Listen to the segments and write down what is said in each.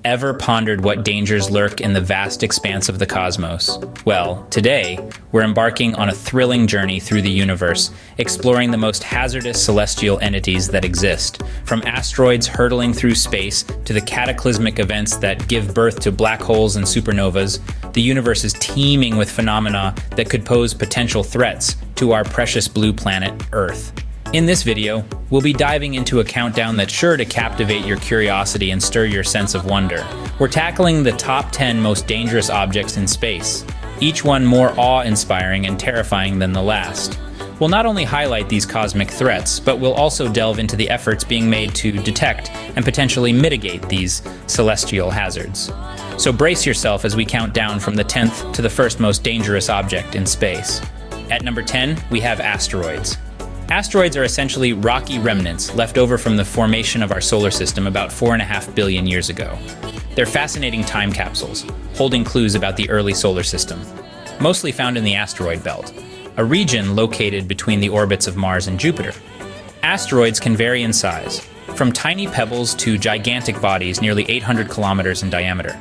ever pondered what dangers lurk in the vast expanse of the cosmos? Well, today, we're embarking on a thrilling journey through the universe, exploring the most hazardous celestial entities that exist. From asteroids hurtling through space to the cataclysmic events that give birth to black holes and supernovas, the universe is teeming with phenomena that could pose potential threats to our precious blue planet, Earth. In this video, we'll be diving into a countdown that's sure to captivate your curiosity and stir your sense of wonder. We're tackling the top 10 most dangerous objects in space, each one more awe-inspiring and terrifying than the last. We'll not only highlight these cosmic threats, but we'll also delve into the efforts being made to detect and potentially mitigate these celestial hazards. So brace yourself as we count down from the 10th to the first most dangerous object in space. At number 10, we have asteroids. Asteroids are essentially rocky remnants left over from the formation of our solar system about 4.5 billion years ago. They're fascinating time capsules, holding clues about the early solar system. Mostly found in the asteroid belt, a region located between the orbits of Mars and Jupiter. Asteroids can vary in size, from tiny pebbles to gigantic bodies nearly 800 kilometers in diameter.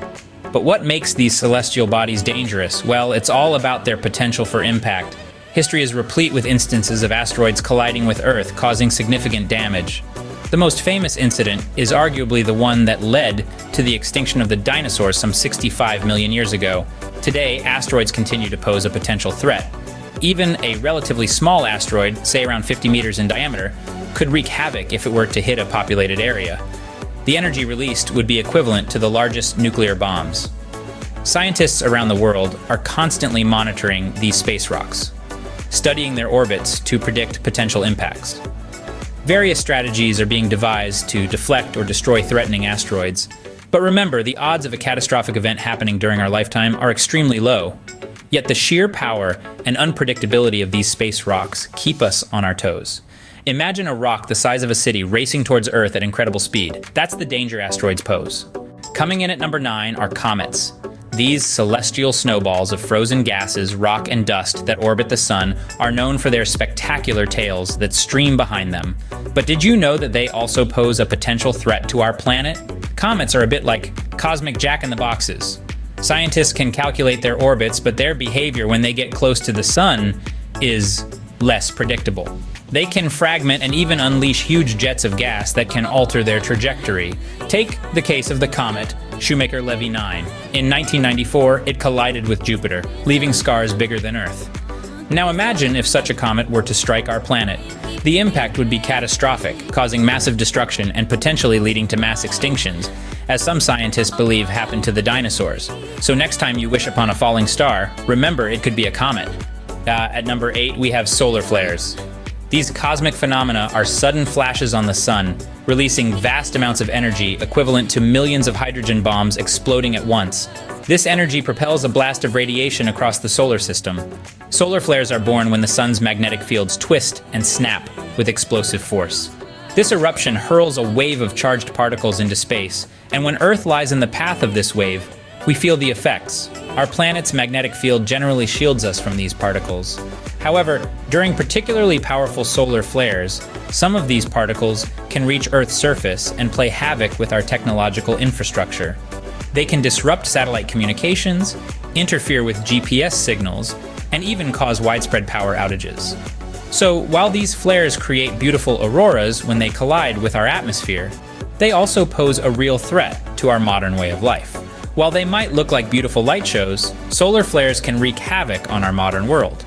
But what makes these celestial bodies dangerous? Well, it's all about their potential for impact. History is replete with instances of asteroids colliding with Earth, causing significant damage. The most famous incident is arguably the one that led to the extinction of the dinosaurs some 65 million years ago. Today, asteroids continue to pose a potential threat. Even a relatively small asteroid, say around 50 meters in diameter, could wreak havoc if it were to hit a populated area. The energy released would be equivalent to the largest nuclear bombs. Scientists around the world are constantly monitoring these space rocks, studying their orbits to predict potential impacts. Various strategies are being devised to deflect or destroy threatening asteroids. But remember, the odds of a catastrophic event happening during our lifetime are extremely low. Yet the sheer power and unpredictability of these space rocks keep us on our toes. Imagine a rock the size of a city racing towards Earth at incredible speed. That's the danger asteroids pose. Coming in at number 9 are comets. These celestial snowballs of frozen gases, rock, and dust that orbit the sun are known for their spectacular tails that stream behind them. But did you know that they also pose a potential threat to our planet? Comets are a bit like cosmic jack-in-the-boxes. Scientists can calculate their orbits, but their behavior when they get close to the sun is less predictable. They can fragment and even unleash huge jets of gas that can alter their trajectory. Take the case of the comet Shoemaker-Levy 9. In 1994, it collided with Jupiter, leaving scars bigger than Earth. Now imagine if such a comet were to strike our planet. The impact would be catastrophic, causing massive destruction and potentially leading to mass extinctions, as some scientists believe happened to the dinosaurs. So next time you wish upon a falling star, remember it could be a comet. At number 8, we have solar flares. These cosmic phenomena are sudden flashes on the sun, releasing vast amounts of energy equivalent to millions of hydrogen bombs exploding at once. This energy propels a blast of radiation across the solar system. Solar flares are born when the sun's magnetic fields twist and snap with explosive force. This eruption hurls a wave of charged particles into space, and when Earth lies in the path of this wave, we feel the effects. Our planet's magnetic field generally shields us from these particles. However, during particularly powerful solar flares, some of these particles can reach Earth's surface and play havoc with our technological infrastructure. They can disrupt satellite communications, interfere with GPS signals, and even cause widespread power outages. So, while these flares create beautiful auroras when they collide with our atmosphere, they also pose a real threat to our modern way of life. While they might look like beautiful light shows, solar flares can wreak havoc on our modern world.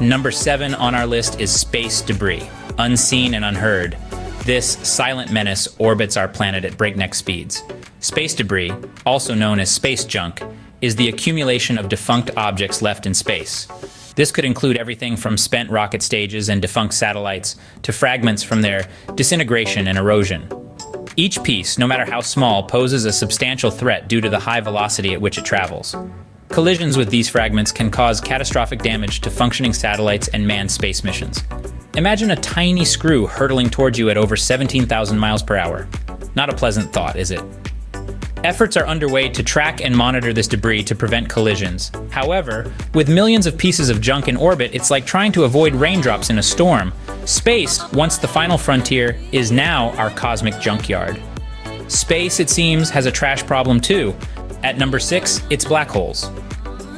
Number 7 on our list is space debris, unseen and unheard. This silent menace orbits our planet at breakneck speeds. Space debris, also known as space junk, is the accumulation of defunct objects left in space. This could include everything from spent rocket stages and defunct satellites to fragments from their disintegration and erosion. Each piece, no matter how small, poses a substantial threat due to the high velocity at which it travels. Collisions with these fragments can cause catastrophic damage to functioning satellites and manned space missions. Imagine a tiny screw hurtling towards you at over 17,000 miles per hour. Not a pleasant thought, is it? Efforts are underway to track and monitor this debris to prevent collisions. However, with millions of pieces of junk in orbit, it's like trying to avoid raindrops in a storm. Space, once the final frontier, is now our cosmic junkyard. Space, it seems, has a trash problem too. At number 6, it's black holes.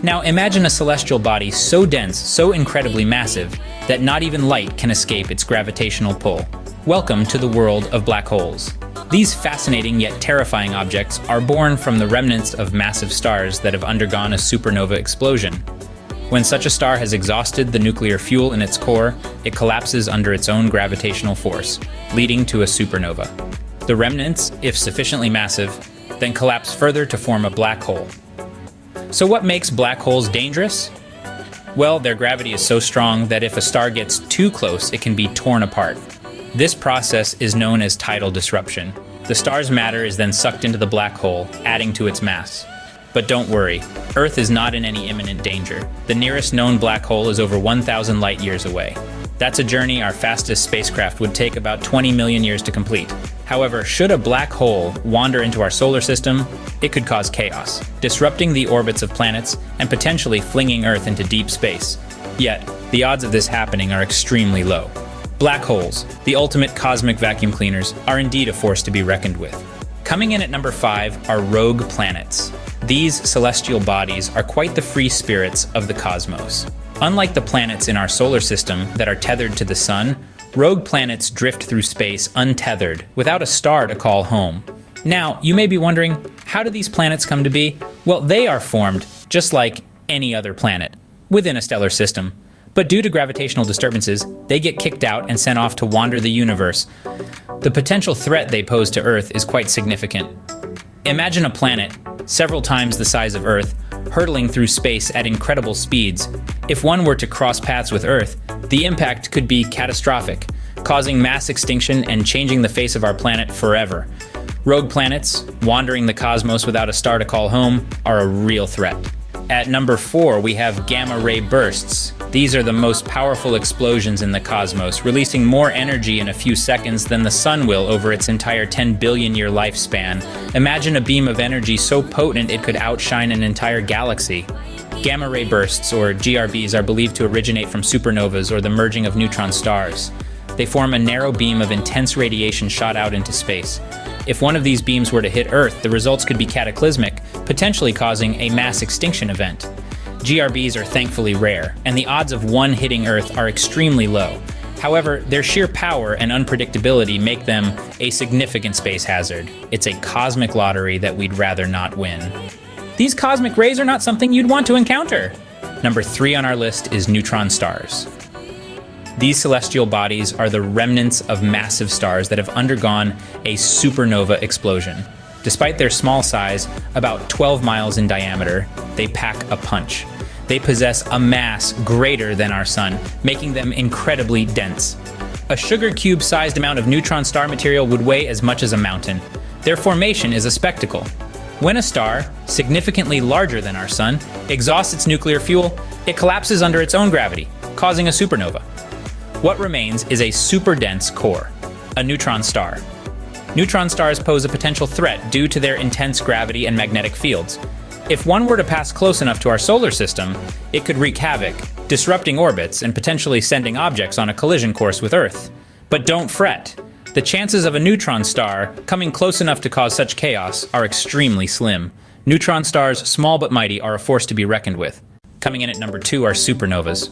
Now imagine a celestial body so dense, so incredibly massive, that not even light can escape its gravitational pull. Welcome to the world of black holes. These fascinating yet terrifying objects are born from the remnants of massive stars that have undergone a supernova explosion. When such a star has exhausted the nuclear fuel in its core, it collapses under its own gravitational force, leading to a supernova. The remnants, if sufficiently massive, then collapse further to form a black hole. So what makes black holes dangerous? Well, their gravity is so strong that if a star gets too close, it can be torn apart. This process is known as tidal disruption. The star's matter is then sucked into the black hole, adding to its mass. But don't worry, Earth is not in any imminent danger. The nearest known black hole is over 1,000 light years away. That's a journey our fastest spacecraft would take about 20 million years to complete. However, should a black hole wander into our solar system, it could cause chaos, disrupting the orbits of planets and potentially flinging Earth into deep space. Yet, the odds of this happening are extremely low. Black holes, the ultimate cosmic vacuum cleaners, are indeed a force to be reckoned with. Coming in at number 5 are rogue planets. These celestial bodies are quite the free spirits of the cosmos. Unlike the planets in our solar system that are tethered to the sun, rogue planets drift through space untethered, without a star to call home. Now, you may be wondering, how do these planets come to be? Well, they are formed just like any other planet, within a stellar system. But due to gravitational disturbances, they get kicked out and sent off to wander the universe. The potential threat they pose to Earth is quite significant. Imagine a planet, several times the size of Earth, hurtling through space at incredible speeds. If one were to cross paths with Earth, the impact could be catastrophic, causing mass extinction and changing the face of our planet forever. Rogue planets, wandering the cosmos without a star to call home, are a real threat. At number 4, we have gamma-ray bursts. These are the most powerful explosions in the cosmos, releasing more energy in a few seconds than the sun will over its entire 10 billion year lifespan. Imagine a beam of energy so potent it could outshine an entire galaxy. Gamma-ray bursts, or GRBs, are believed to originate from supernovas or the merging of neutron stars. They form a narrow beam of intense radiation shot out into space. If one of these beams were to hit Earth, the results could be cataclysmic, potentially causing a mass extinction event. GRBs are thankfully rare, and the odds of one hitting Earth are extremely low. However, their sheer power and unpredictability make them a significant space hazard. It's a cosmic lottery that we'd rather not win. These cosmic rays are not something you'd want to encounter. Number 3 on our list is neutron stars. These celestial bodies are the remnants of massive stars that have undergone a supernova explosion. Despite their small size, about 12 miles in diameter, they pack a punch. They possess a mass greater than our sun, making them incredibly dense. A sugar cube-sized amount of neutron star material would weigh as much as a mountain. Their formation is a spectacle. When a star, significantly larger than our sun, exhausts its nuclear fuel, it collapses under its own gravity, causing a supernova. What remains is a super-dense core, a neutron star. Neutron stars pose a potential threat due to their intense gravity and magnetic fields. If one were to pass close enough to our solar system, it could wreak havoc, disrupting orbits and potentially sending objects on a collision course with Earth. But don't fret. The chances of a neutron star coming close enough to cause such chaos are extremely slim. Neutron stars, small but mighty, are a force to be reckoned with. Coming in at number 2 are supernovas.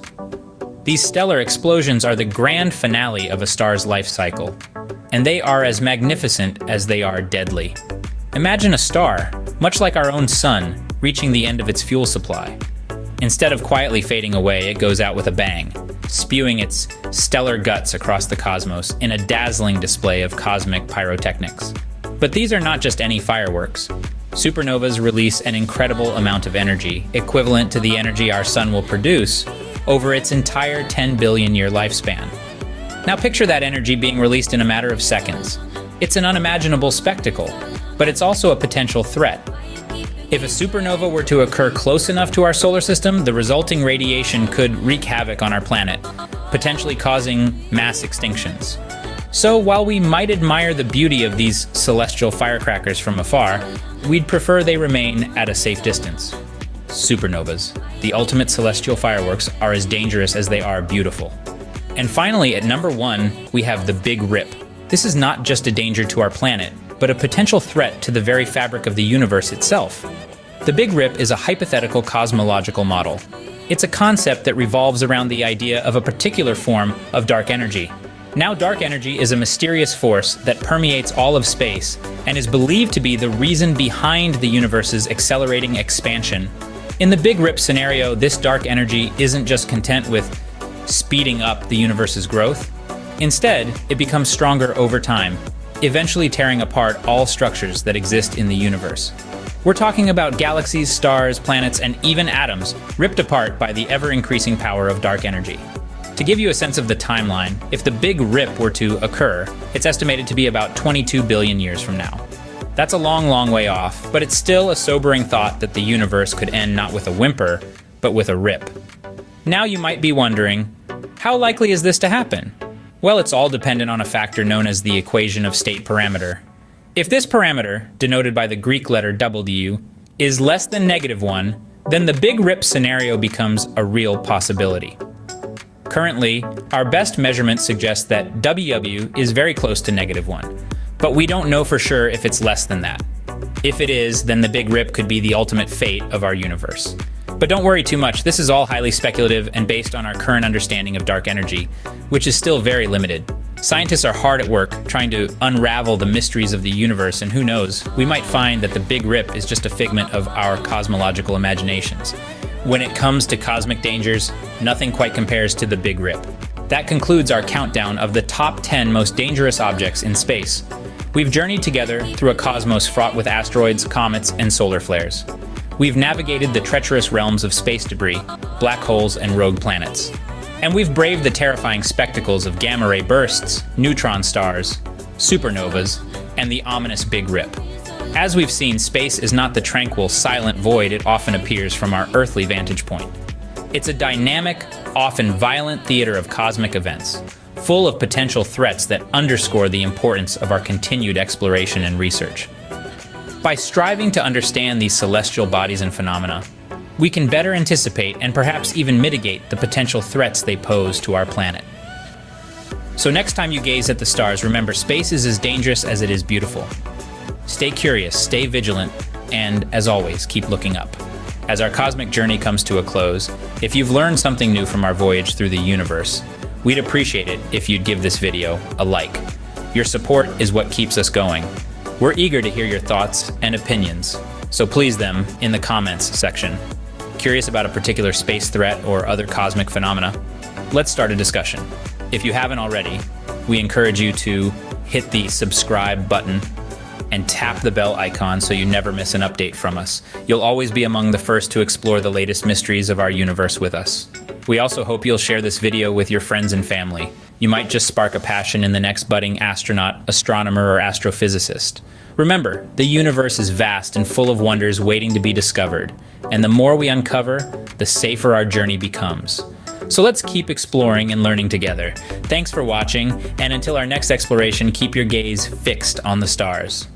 These stellar explosions are the grand finale of a star's life cycle, and they are as magnificent as they are deadly. Imagine a star, much like our own sun, reaching the end of its fuel supply. Instead of quietly fading away, it goes out with a bang, spewing its stellar guts across the cosmos in a dazzling display of cosmic pyrotechnics. But these are not just any fireworks. Supernovas release an incredible amount of energy, equivalent to the energy our sun will produce over its entire 10 billion year lifespan. Now picture that energy being released in a matter of seconds. It's an unimaginable spectacle, but it's also a potential threat. If a supernova were to occur close enough to our solar system, the resulting radiation could wreak havoc on our planet, potentially causing mass extinctions. So while we might admire the beauty of these celestial firecrackers from afar, we'd prefer they remain at a safe distance. Supernovas, the ultimate celestial fireworks, are as dangerous as they are beautiful. And finally, at number 1, we have the Big Rip. This is not just a danger to our planet, but but a potential threat to the very fabric of the universe itself. The Big Rip is a hypothetical cosmological model. It's a concept that revolves around the idea of a particular form of dark energy. Now, dark energy is a mysterious force that permeates all of space and is believed to be the reason behind the universe's accelerating expansion. In the Big Rip scenario, this dark energy isn't just content with speeding up the universe's growth. Instead, it becomes stronger over time, eventually tearing apart all structures that exist in the universe. We're talking about galaxies, stars, planets, and even atoms ripped apart by the ever-increasing power of dark energy. To give you a sense of the timeline, if the Big Rip were to occur, it's estimated to be about 22 billion years from now. That's a long, long way off, but it's still a sobering thought that the universe could end not with a whimper, but with a rip. Now you might be wondering, how likely is this to happen? Well, it's all dependent on a factor known as the equation of state parameter. If this parameter, denoted by the Greek letter W, is less than -1, then the Big Rip scenario becomes a real possibility. Currently, our best measurement suggests that W is very close to -1, but we don't know for sure if it's less than that. If it is, then the Big Rip could be the ultimate fate of our universe. But don't worry too much, this is all highly speculative and based on our current understanding of dark energy, which is still very limited. Scientists are hard at work trying to unravel the mysteries of the universe, and who knows, we might find that the Big Rip is just a figment of our cosmological imaginations. When it comes to cosmic dangers, nothing quite compares to the Big Rip. That concludes our countdown of the top 10 most dangerous objects in space. We've journeyed together through a cosmos fraught with asteroids, comets, and solar flares. We've navigated the treacherous realms of space debris, black holes, and rogue planets. And we've braved the terrifying spectacles of gamma-ray bursts, neutron stars, supernovas, and the ominous Big Rip. As we've seen, space is not the tranquil, silent void it often appears from our earthly vantage point. It's a dynamic, often violent theater of cosmic events, full of potential threats that underscore the importance of our continued exploration and research. By striving to understand these celestial bodies and phenomena, we can better anticipate and perhaps even mitigate the potential threats they pose to our planet. So next time you gaze at the stars, remember, space is as dangerous as it is beautiful. Stay curious, stay vigilant, and as always, keep looking up. As our cosmic journey comes to a close, if you've learned something new from our voyage through the universe, we'd appreciate it if you'd give this video a like. Your support is what keeps us going. We're eager to hear your thoughts and opinions, so please them in the comments section. Curious about a particular space threat or other cosmic phenomena? Let's start a discussion. If you haven't already, we encourage you to hit the subscribe button and tap the bell icon so you never miss an update from us. You'll always be among the first to explore the latest mysteries of our universe with us. We also hope you'll share this video with your friends and family. You might just spark a passion in the next budding astronaut, astronomer, or astrophysicist. Remember, the universe is vast and full of wonders waiting to be discovered, and the more we uncover, the safer our journey becomes. So let's keep exploring and learning together. Thanks for watching, and until our next exploration, keep your gaze fixed on the stars.